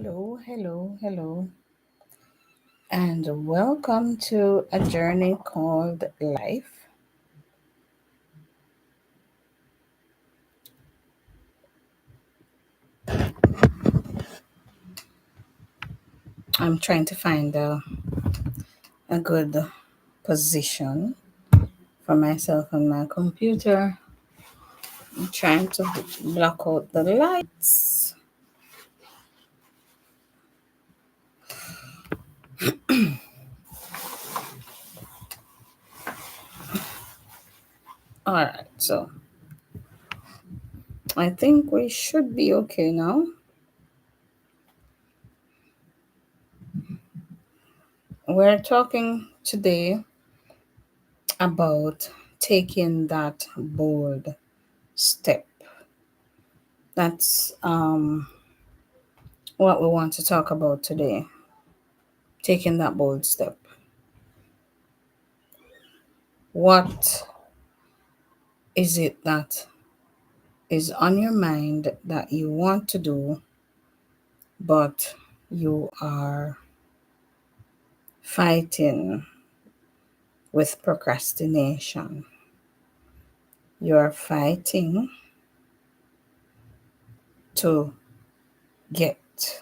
Hello, and welcome to a journey called life. I'm trying to find a good position for myself on my computer. I'm trying to block out the lights. All right, so I think we should be okay now. We're talking today about taking that bold step. That's what we want to talk about today. Taking that bold step. What is it that is on your mind that you want to do, but you are fighting with procrastination? You're fighting to get,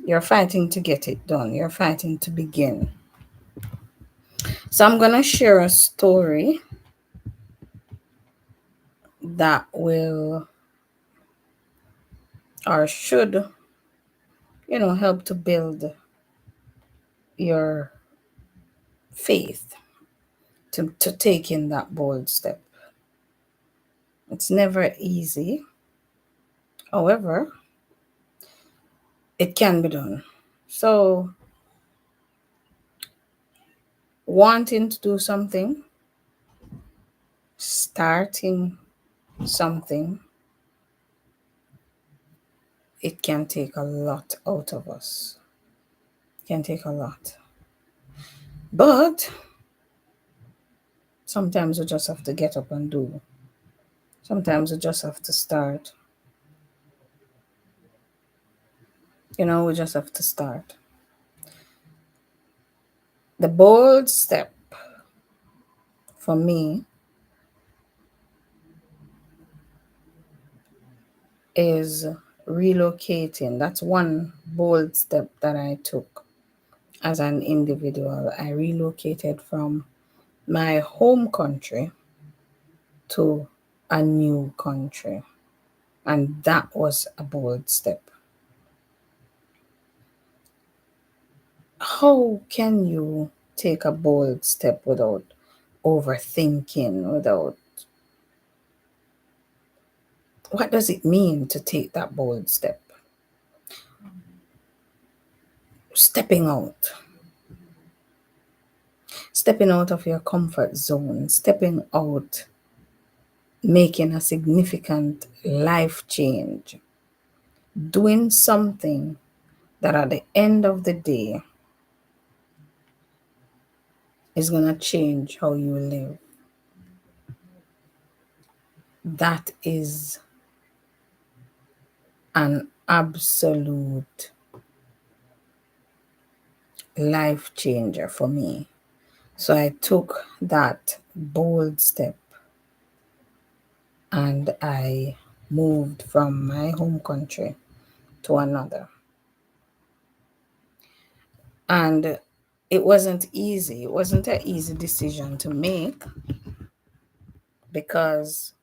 you're fighting to get it done. You're fighting to begin. So I'm going to share a story that will or should, help to build your faith to take in that bold step. It's never easy. However, it can be done. So, wanting to do something, starting something, it can take a lot out of us. It can take a lot. But sometimes we just have to get up and do. Sometimes we just have to start. We just have to start. The bold step for me is relocating. That's one bold step that I took as an individual. I relocated from my home country to a new country. And that was a bold step. How can you take a bold step without overthinking, without what does it mean to take that bold step? Stepping out. Stepping out of your comfort zone, stepping out, making a significant life change, doing something that at the end of the day is going to change how you live. That is an absolute life changer for me. So I took that bold step and I moved from my home country to another. And it wasn't easy. It wasn't an easy decision to make because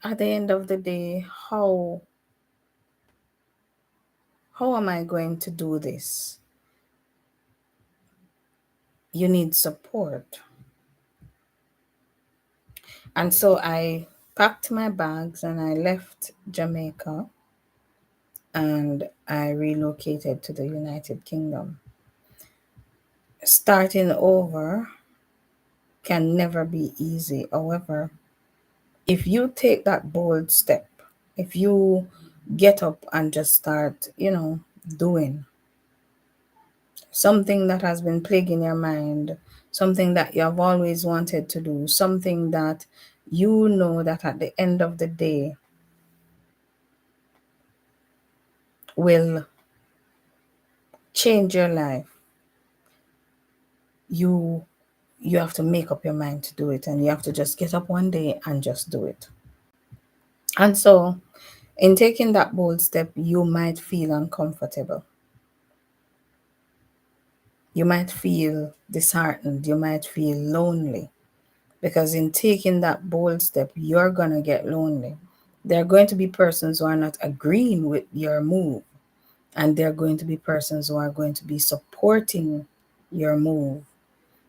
at the end of the day, how am I going to do this? You need support. And so I packed my bags and I left Jamaica and I relocated to the United Kingdom. Starting over can never be easy. However, if you take that bold step, if you get up and just start, doing something that has been plaguing your mind, something that you have always wanted to do, something that you know that at the end of the day will change your life, you you have to make up your mind to do it, and you have to just get up one day and just do it. And so in taking that bold step, you might feel uncomfortable, you might feel disheartened, you might feel lonely, because in taking that bold step, you're going to get lonely. There are going to be persons who are not agreeing with your move, and there are going to be persons who are going to be supporting your move.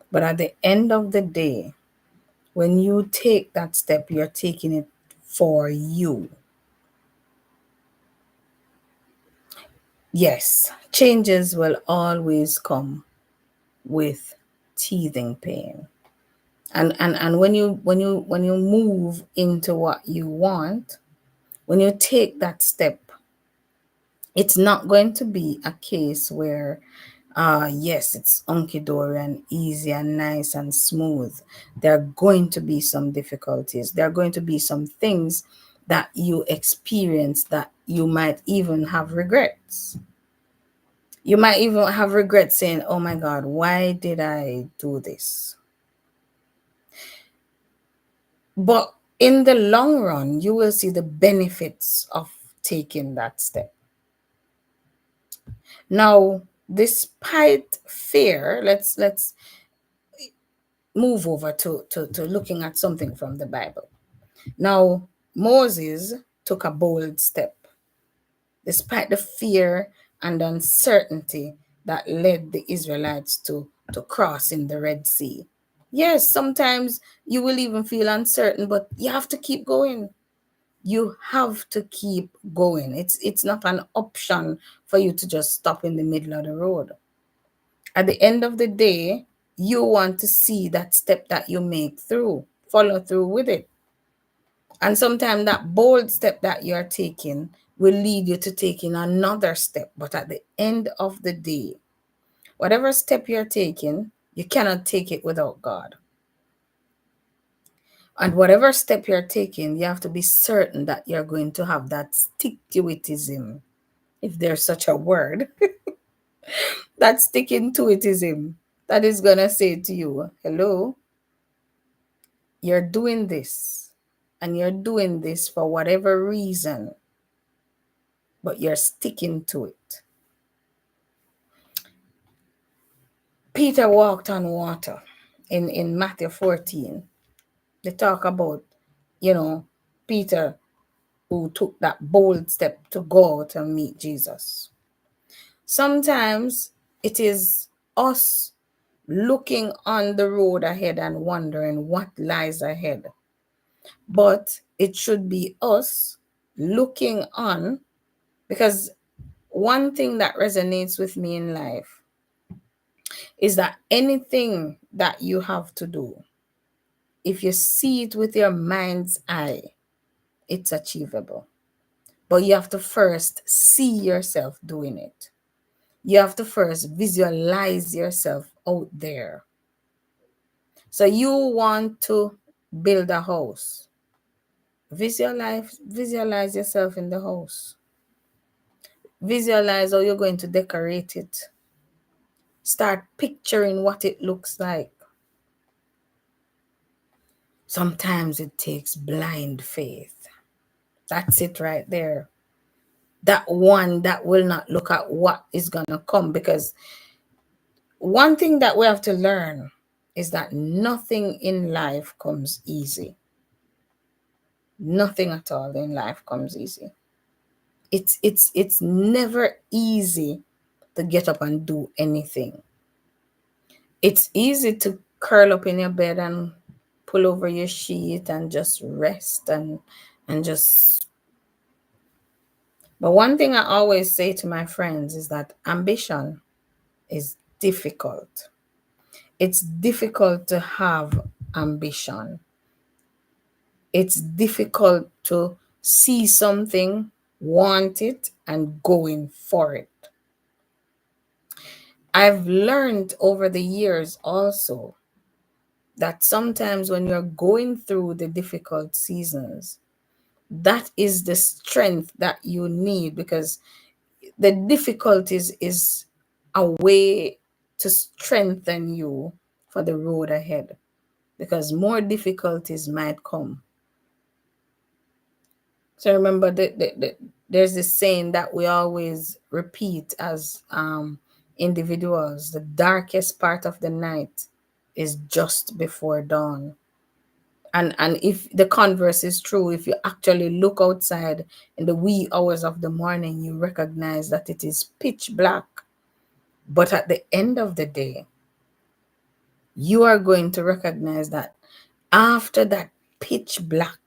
But at the end of the day, when you take that step, you're taking it for you. Yes, changes will always come with teething pain. And when you move into what you want, when you take that step, it's not going to be a case where yes, it's hunky dory and easy and nice and smooth. There are going to be some difficulties. There are going to be some things that you experience that you might even have regrets. You might even have regrets saying, oh my God, why did I do this? But in the long run, you will see the benefits of taking that step. Now, despite fear, let's move over to looking at something from the Bible. Now, Moses took a bold step despite the fear and uncertainty that led the Israelites to cross in the Red Sea. Yes, sometimes you will even feel uncertain, but you have to keep going. You have to keep going. It's not an option for you to just stop in the middle of the road. At the end of the day, you want to see that step that you make through, follow through with it. And sometimes that bold step that you're taking will lead you to taking another step. But at the end of the day, whatever step you're taking, you cannot take it without God. And whatever step you're taking, you have to be certain that you're going to have that stick to itism, if there's such a word, that sticking to itism that is going to say to you, hello, you're doing this, and you're doing this for whatever reason, but you're sticking to it. Peter walked on water in Matthew 14. They talk about, you know, Peter who took that bold step to go out and meet Jesus. Sometimes it is us looking on the road ahead and wondering what lies ahead. But it should be us looking on, because one thing that resonates with me in life is that anything that you have to do, if you see it with your mind's eye, it's achievable. But you have to first see yourself doing it. You have to first visualize yourself out there. So you want to build a house. Visualize yourself in the house. Visualize how you're going to decorate it. Start picturing what it looks like. Sometimes it takes blind faith. That's it right there. That one that will not look at what is going to come. Because one thing that we have to learn is that nothing in life comes easy. Nothing at all in life comes easy. It's never easy to get up and do anything. It's easy to curl up in your bed and pull over your sheet and just rest and just. But one thing I always say to my friends is that ambition is difficult. It's difficult to have ambition. It's difficult to see something, want it, and going for it. I've learned over the years also that sometimes when you're going through the difficult seasons, that is the strength that you need, because The difficulties is a way to strengthen you for the road ahead, because more difficulties might come. So remember there's this saying that we always repeat as individuals: the darkest part of the night is just before dawn. And if the converse is true, if you actually look outside in the wee hours of the morning, you recognize that it is pitch black. But at the end of the day, you are going to recognize that after that pitch black,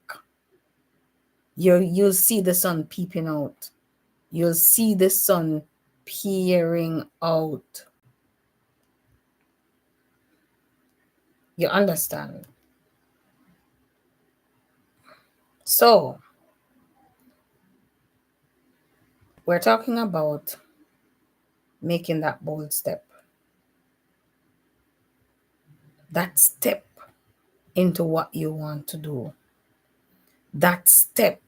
you'll see the sun peeping out. You'll see the sun peering out. You understand? So we're talking about making that bold step. That step into what you want to do. That step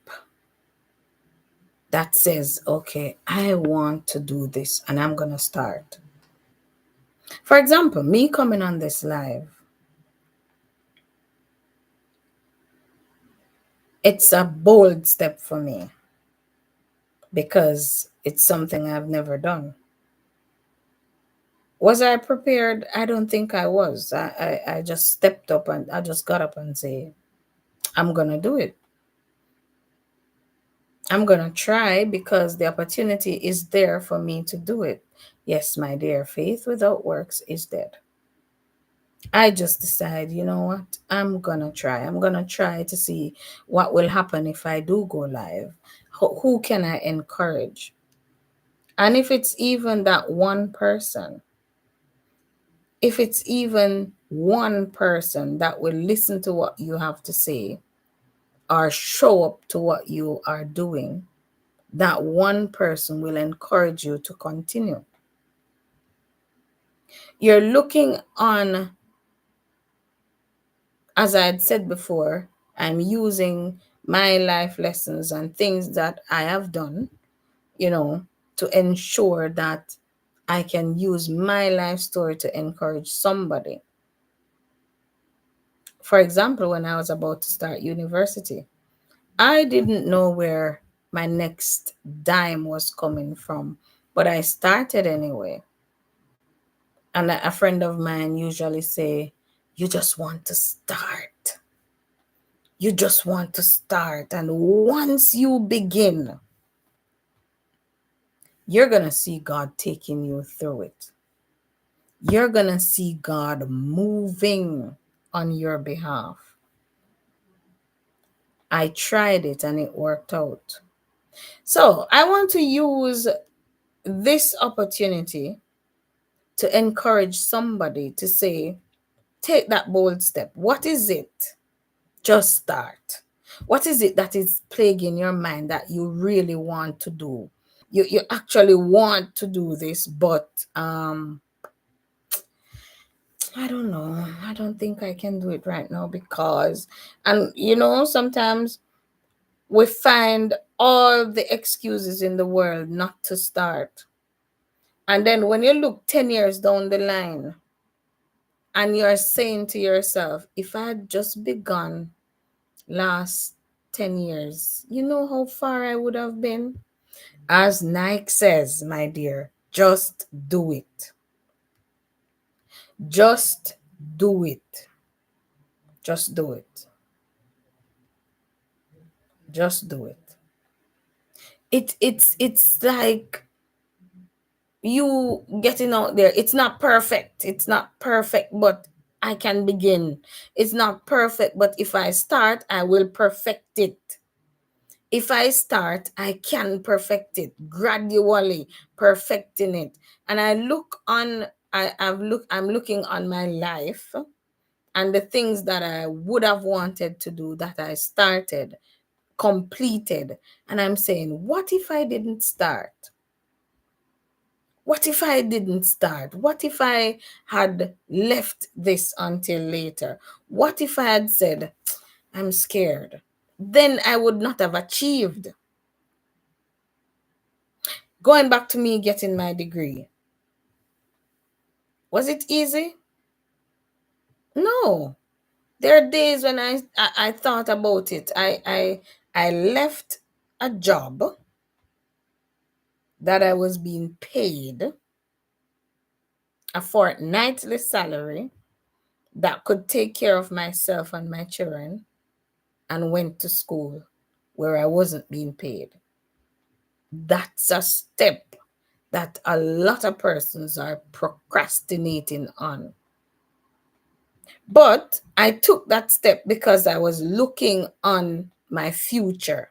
that says, okay, I want to do this and I'm going to start. For example, me coming on this live, it's a bold step for me because it's something I've never done. Was I prepared? I don't think I was. I just stepped up and I just got up and say, I'm going to do it. I'm going to try because the opportunity is there for me to do it. Yes, my dear, faith without works is dead. I just decide, you know what? I'm going to try. I'm going to try to see what will happen if I do go live. Who can I encourage? And if it's even that one person, if it's even one person that will listen to what you have to say or show up to what you are doing, that one person will encourage you to continue. You're looking on, as I had said before, I'm using my life lessons and things that I have done, to ensure that I can use my life story to encourage somebody. For example, when I was about to start university, I didn't know where my next dime was coming from, but I started anyway. And a friend of mine usually say, you just want to start. You just want to start. And once you begin, you're going to see God taking you through it. You're going to see God moving on your behalf. I tried it and it worked out. So I want to use this opportunity to encourage somebody to say, take that bold step. What is it? Just start. What is it that is plaguing your mind that you really want to do? You actually want to do this, but I don't know. I don't think I can do it right now because, and sometimes we find all the excuses in the world not to start. And then when you look 10 years down the line and you're saying to yourself, if I had just begun last 10 years, you know how far I would have been? As Nike says, my dear, just do it. Just do it. Just do it. Just do it. It's like you getting out there. It's not perfect. It's not perfect, but I can begin. It's not perfect, but if I start, I will perfect it. If I start, I can perfect it, gradually perfecting it. And I look on, I'm looking on my life and the things that I would have wanted to do that I started, completed. And I'm saying, what if I didn't start? What if I didn't start? What if I had left this until later? What if I had said, I'm scared? Then I would not have achieved. Going back to me getting my degree. Was it easy? No. There are days when I thought about it. I left a job that I was being paid a fortnightly salary that could take care of myself and my children, and went to school where I wasn't being paid. That's a step that a lot of persons are procrastinating on. But I took that step because I was looking on my future.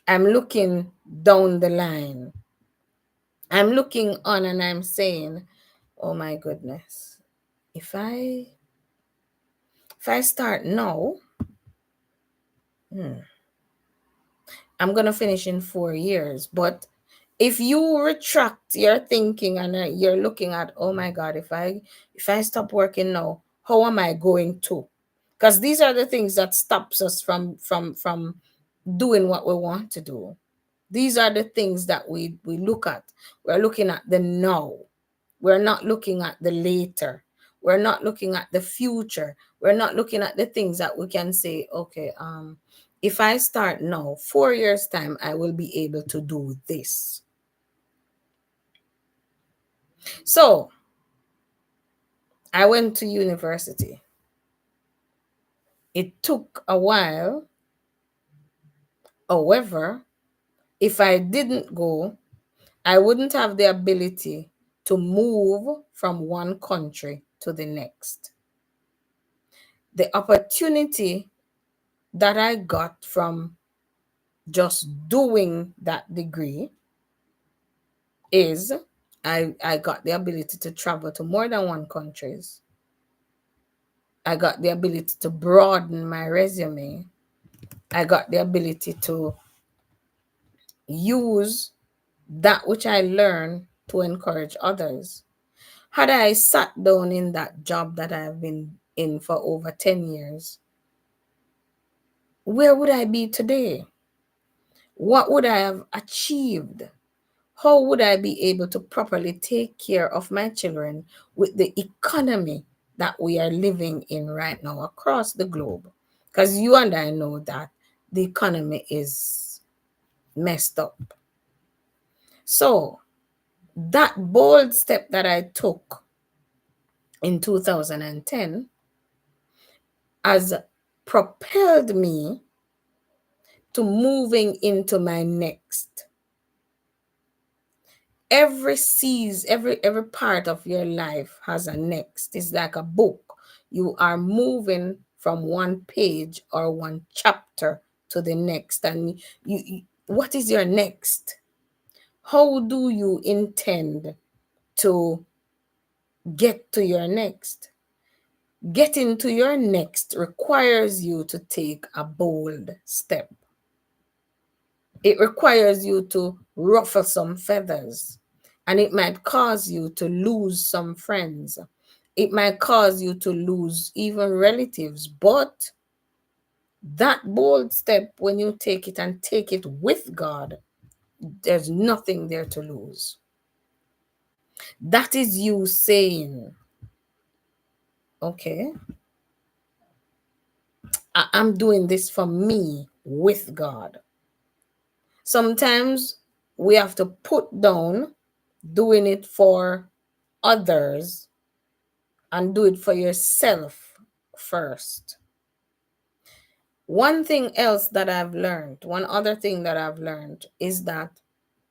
I'm looking down the line. I'm looking on and I'm saying, oh my goodness, if I start now, I'm going to finish in 4 years. But if you retract your thinking and you're looking at, oh my God, if I stop working now, how am I going to? Because these are the things that stops us from doing what we want to do. These are the things that we look at. We're looking at the now. We're not looking at the later. We're not looking at the future. We're not looking at the things that we can say, okay, if I start now, 4 years time, I will be able to do this. So I went to university. It took a while. However, if I didn't go, I wouldn't have the ability to move from one country to the next. The opportunity that I got from just doing that degree is I got the ability to travel to more than one countries. I got the ability to broaden my resume. I got the ability to use that which I learned to encourage others. Had I sat down in that job that I've been in for over 10 years, where would I be today? What would I have achieved? How would I be able to properly take care of my children with the economy that we are living in right now across the globe? Because you and I know that the economy is messed up. So that bold step that I took in 2010 has propelled me to moving into my next. Every part of your life has a next. It's like a book. You are moving from one page or one chapter to the next. And what is your next? How do you intend to get to your next? Getting to your next requires you to take a bold step. It requires you to ruffle some feathers, and it might cause you to lose some friends. It might cause you to lose even relatives, but that bold step, when you take it and take it with God, there's nothing there to lose. That is you saying, okay, I'm doing this for me with God. Sometimes we have to put down doing it for others and do it for yourself first. One other thing that I've learned is that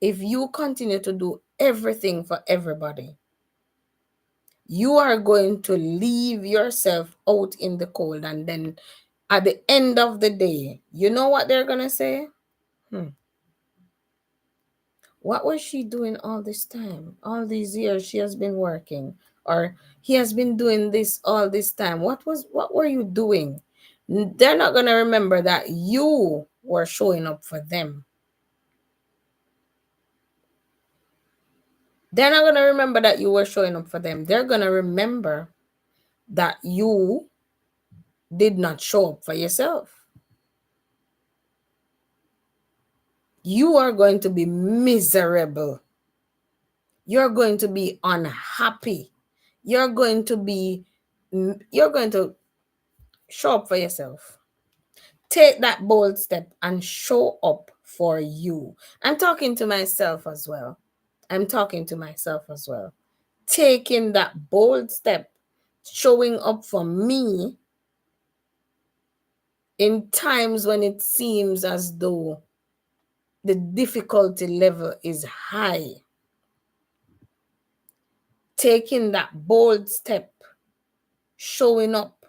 if you continue to do everything for everybody, you are going to leave yourself out in the cold. And then at the end of the day, you know what they're going to say? What was she doing all this time? All these years she has been working, or he has been doing this all this time. What were you doing? They're not going to remember that you were showing up for them. They're not going to remember that you were showing up for them. They're going to remember that you did not show up for yourself. You are going to be miserable you're going to be unhappy. You're going to show up for yourself. Take that bold step and show up for you. I'm talking to myself as well. Taking that bold step, showing up for me in times when it seems as though the difficulty level is high. Taking that bold step, showing up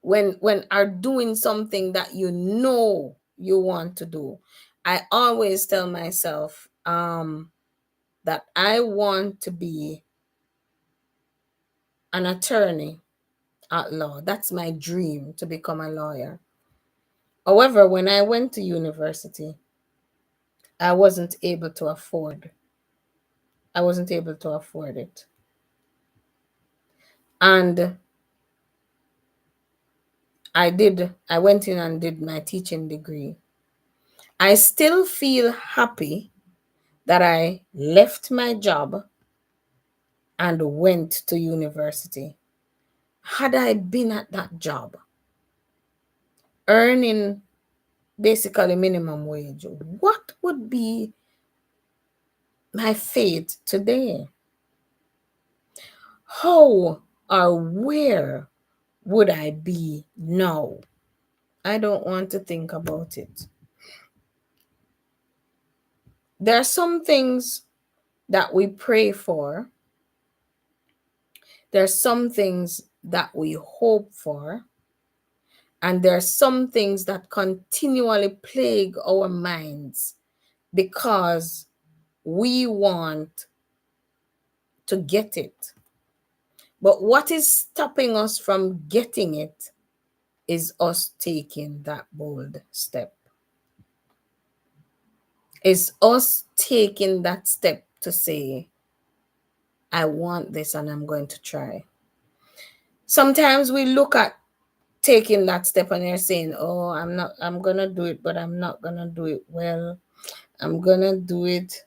when are doing something that you know you want to do. I always tell myself that I want to be an attorney at law. That's my dream, to become a lawyer. However, when I went to university, I wasn't able to afford it. And I went in and did my teaching degree. I still feel happy that I left my job and went to university. Had I been at that job, earning basically minimum wage, what would be my fate today? How or where would I be now? I don't want to think about it. There are some things that we pray for. There are some things that we hope for. And there are some things that continually plague our minds because we want to get it. But what is stopping us from getting it is us taking that bold step. Is us taking that step to say, I want this and I'm going to try. Sometimes we look at taking that step and they're saying, oh, I'm going to do it, but I'm not going to do it well. I'm going to do it.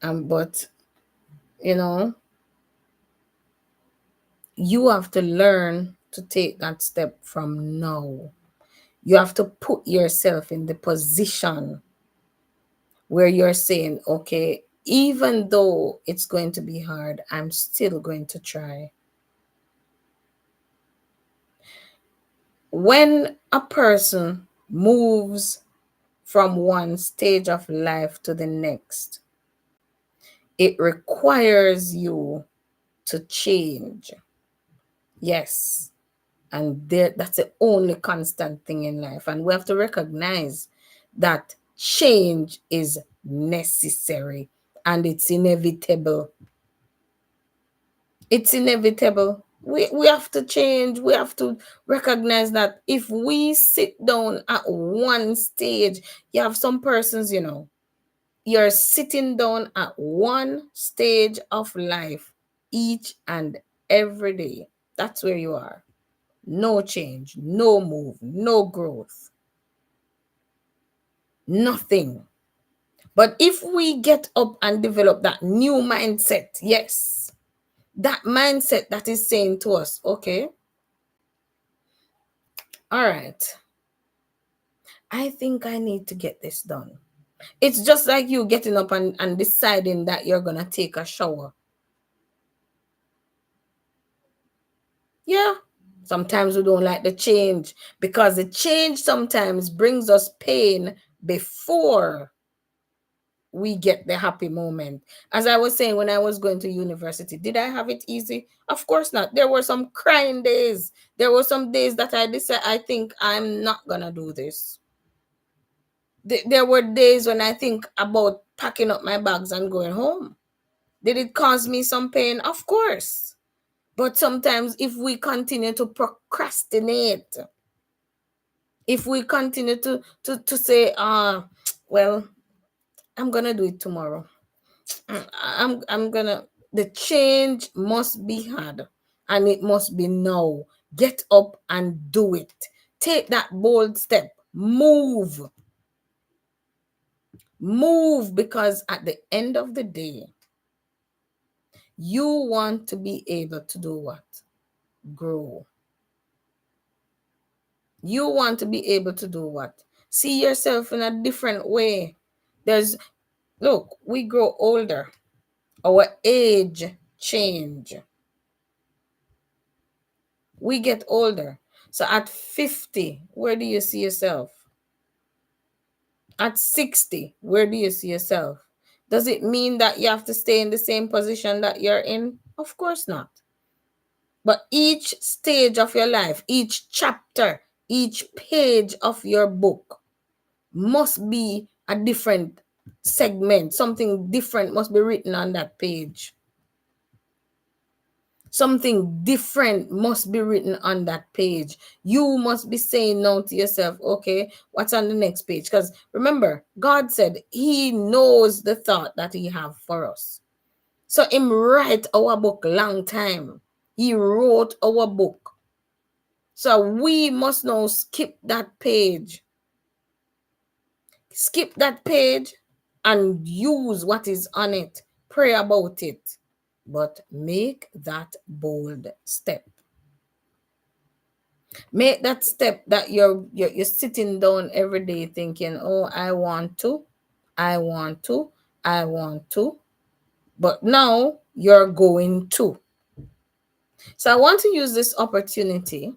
But, you have to learn to take that step from now. You have to put yourself in the position where you're saying, okay, even though it's going to be hard, I'm still going to try. When a person moves from one stage of life to the next, it requires you to change. Yes. And that's the only constant thing in life. And we have to recognize that change is necessary and it's inevitable. It's inevitable. We have to change. We have to recognize that if we sit down at one stage, you have some persons, you're sitting down at one stage of life each and every day. That's where you are. No change, no move, no growth, nothing. But if we get up and develop that new mindset, yes, that mindset that is saying to us, okay, all right, I think I need to get this done. It's just like you getting up and deciding that you're going to take a shower. Yeah, sometimes we don't like the change because the change sometimes brings us pain before we get the happy moment. As I was saying, when I was going to university, did I have it easy? Of course not. There were some crying days. There were some days that I decided, I think I'm not going to do this. There were days when I think about packing up my bags and going home. Did it cause me some pain? Of course. But sometimes if we continue to procrastinate, if we continue to say, well, I'm going to do it tomorrow. The change must be had and it must be now. Get up and do it. Take that bold step. Move. Move, because at the end of the day, you want to be able to do what? Grow. You want to be able to do what? See yourself in a different way. Look, we grow older. Our age change. We get older. So at 50, where do you see yourself? At 60, where do you see yourself? Does it mean that you have to stay in the same position that you're in? Of course not. But each stage of your life, each chapter, each page of your book must be a different segment. Something different must be written on that page. Something different must be written on that page. You must be saying now to yourself, okay, what's on the next page? Because remember, God said he knows the thought that he have for us. So him write our book long time. He wrote our book. So we must now skip that page. Skip that page and use what is on it. Pray about it. But make that bold step. Make that step that you're sitting down every day thinking, oh, I want to. But now you're going to. So I want to use this opportunity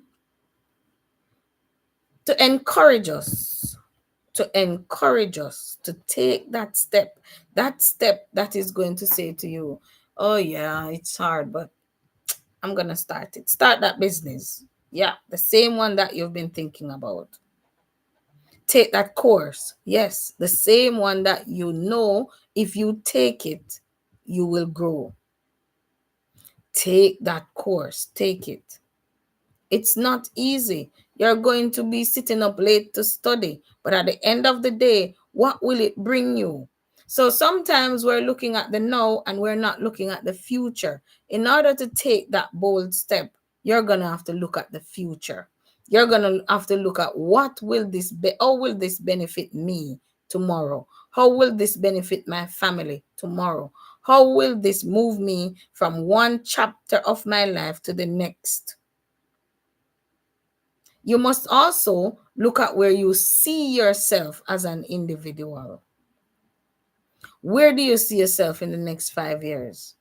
to encourage us, to take that step that is going to say to you, oh yeah, it's hard, but I'm going to start it. Start that business. Yeah, the same one that you've been thinking about. Take that course. Yes, the same one that you know if you take it, you will grow. Take that course. Take it. It's not easy. You're going to be sitting up late to study, but at the end of the day, what will it bring you? So sometimes we're looking at the now and we're not looking at the future. In order to take that bold step, you're going to have to look at the future. You're going to have to look at how will this benefit me tomorrow? How will this benefit my family tomorrow? How will this move me from one chapter of my life to the next? You must also look at where you see yourself as an individual. Where do you see yourself in the next 5 years?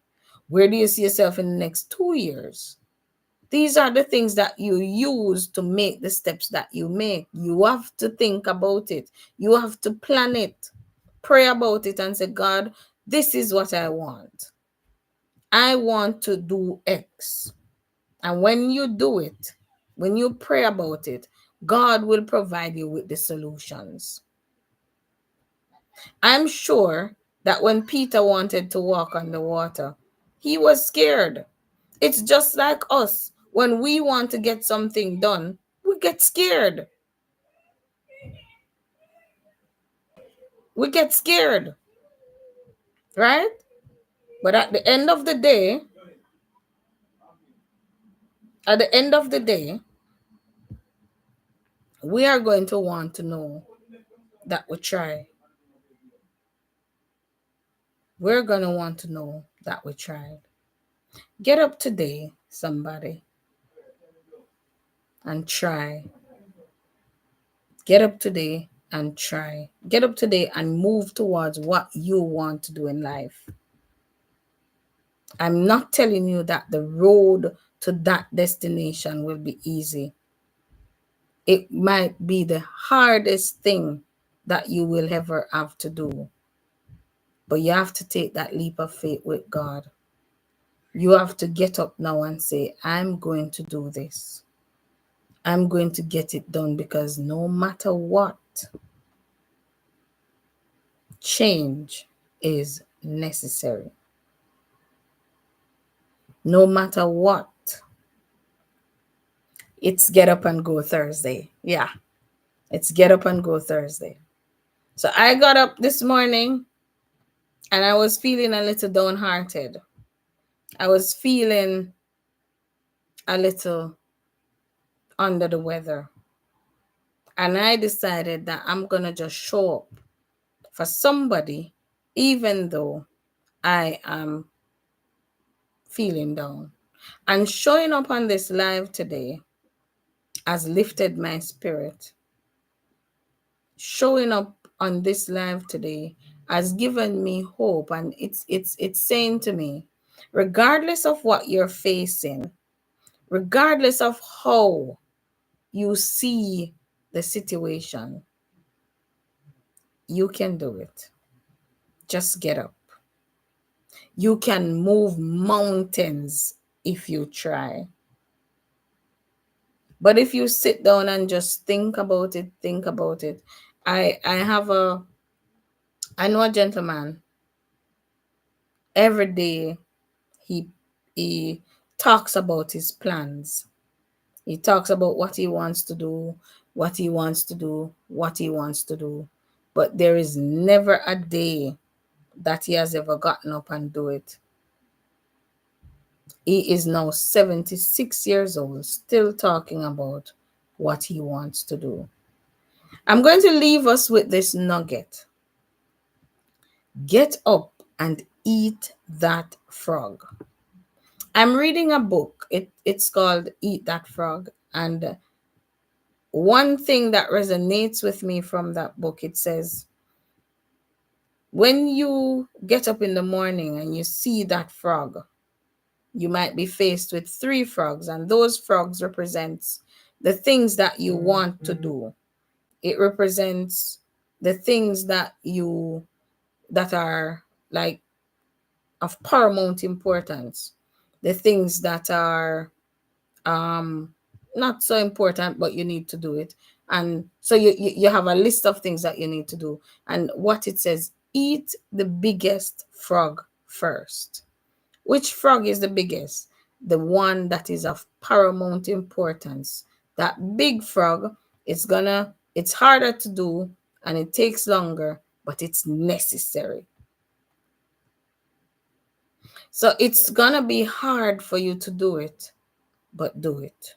Where do you see yourself in the next 2 years? These are the things that you use to make the steps that you make. You have to think about it. You have to plan it. Pray about it and say, God, this is what I want. I want to do X. And when you do it, when you pray about it, God will provide you with the solutions. I'm sure that when Peter wanted to walk on the water, he was scared. It's just like us. When we want to get something done, we get scared. We get scared, right? But at the end of the day, we are going to want to know that we try. We're going to want to know that we tried. Get up today, somebody, and try. Get up today and try. Get up today and move towards what you want to do in life. I'm not telling you that the road to that destination will be easy. It might be the hardest thing that you will ever have to do. But you have to take that leap of faith with God. You have to get up now and say, I'm going to do this. I'm going to get it done, because no matter what, change is necessary. No matter what. It's Get Up and Go Thursday. Yeah, it's Get Up and Go Thursday. So I got up this morning and I was feeling a little downhearted. I was feeling a little under the weather. And I decided that I'm going to just show up for somebody, even though I am feeling down. And showing up on this live today has lifted my spirit. Showing up on this live today has given me hope, and it's saying to me, regardless of what you're facing, regardless of how you see the situation, you can do it. Just get up. You can move mountains if you try. But if you sit down and just think about it, I know a gentleman. Every day he he talks about his plans. He talks about what he wants to do, what he wants to do, what he wants to do. But there is never a day that he has ever gotten up and do it. He is now 76 years old, still talking about what he wants to do. I'm going to leave us with this nugget. Get up and eat that frog. I'm reading a book. It's called Eat That Frog. And one thing that resonates with me from that book, it says, when you get up in the morning and you see that frog, you might be faced with 3 frogs, and those frogs represents the things that you want to do. It represents the things that are like of paramount importance, the things that are not so important, but you need to do it. And so you have a list of things that you need to do. And what it says, eat the biggest frog first. Which frog is the biggest? The one that is of paramount importance. That big frog, it's harder to do and it takes longer, but it's necessary. So it's gonna be hard for you to do it, but do it.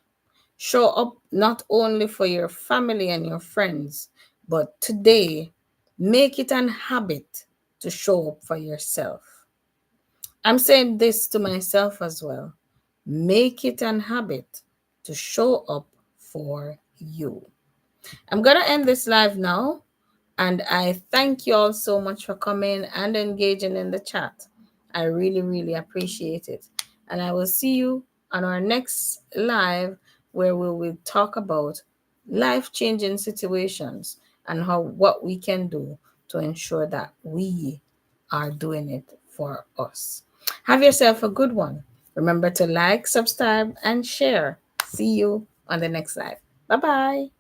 Show up not only for your family and your friends, but today, make it an habit to show up for yourself. I'm saying this to myself as well. Make it an habit to show up for you. I'm going to end this live now. And I thank you all so much for coming and engaging in the chat. I really, really appreciate it. And I will see you on our next live where we will talk about life-changing situations and what we can do to ensure that we are doing it for us. Have yourself a good one. Remember to like, subscribe, and share. See you on the next live. Bye-bye.